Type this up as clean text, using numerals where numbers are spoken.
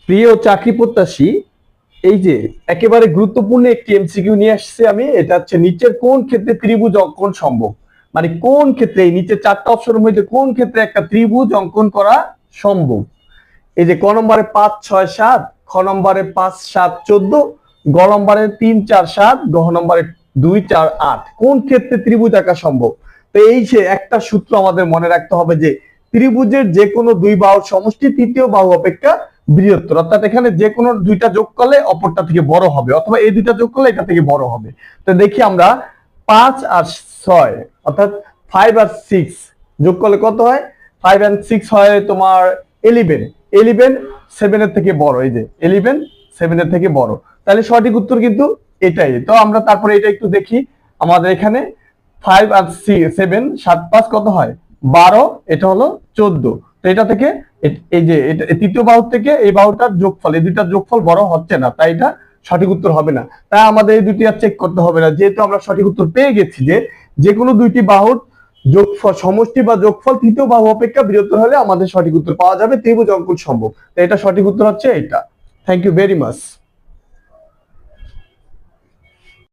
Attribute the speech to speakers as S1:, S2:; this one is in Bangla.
S1: প্রিয় চাকরি প্রত্যাশী, এই যে একেবারে গুরুত্বপূর্ণ একটি এমসিকিউ নিয়ে আসছে আমি। এটা হচ্ছে নিচের কোন ক্ষেত্রে ত্রিভুজ অঙ্কন সম্ভব, মানে কোন ক্ষেত্রে এই নিচে চারটা অপশনের মধ্যে কোন ক্ষেত্রে একটা ত্রিভুজ অঙ্কন করা সম্ভব। এই যে ক নম্বরে 5, 6, 7, খ নম্বরে 5, 7, 14, গ নম্বরে 3, 4, 7, ঘ নম্বরে 2, 4, 8 কোন ক্ষেত্রে ত্রিভুজ আঁকা সম্ভব। তো এই যে একটা সূত্র আমাদের মনে রাখতে হবে যে ত্রিভুজের যে কোনো দুই বাহুর সমষ্টি তৃতীয় বাহু অপেক্ষা বৃহত্তর, অর্থাৎ এখানে যে কোনো দুইটা যোগ করলে অপরটা থেকে বড় হবে, অথবা এই দুইটা যোগ করলে এটা থেকে বড় হবে। তো দেখি আমরা 5 আর 6 অর্থাৎ 5 আর 6 যোগ করলে কত হয়? 5 and 6 হয় তোমার 11। 11 7 এর থেকে বড়, এই যে 11 7 এর থেকে বড়। তাহলে সঠিক উত্তর কিন্তু এটাই। তো আমরা তারপরে এটা একটু দেখি। আমাদের এখানে 5 আর 7, 7 5 কত হয়? 12, এটা হলো 14। তো এটা থেকে এই যে এটা তৃতীয় বাহু থেকে এই বাহুটার যোগফল, এই দুইটার যোগফল বড় হচ্ছে না, তাই এটা সঠিক উত্তর হবে না। তাই আমাদের এই দুটি আর চেক করতে হবে না, যেহেতু আমরা সঠিক উত্তর পেয়ে গেছি যে যে কোনো দুইটি বাহুর যোগফল সমষ্টি বা যোগফল তৃতীয় বাহু অপেক্ষা বৃহত্তর হলে আমাদের সঠিক উত্তর পাওয়া যাবে, ত্রিভুজ অঙ্কন সম্ভব। তো এটা সঠিক উত্তর হচ্ছে এটা। Thank you very much.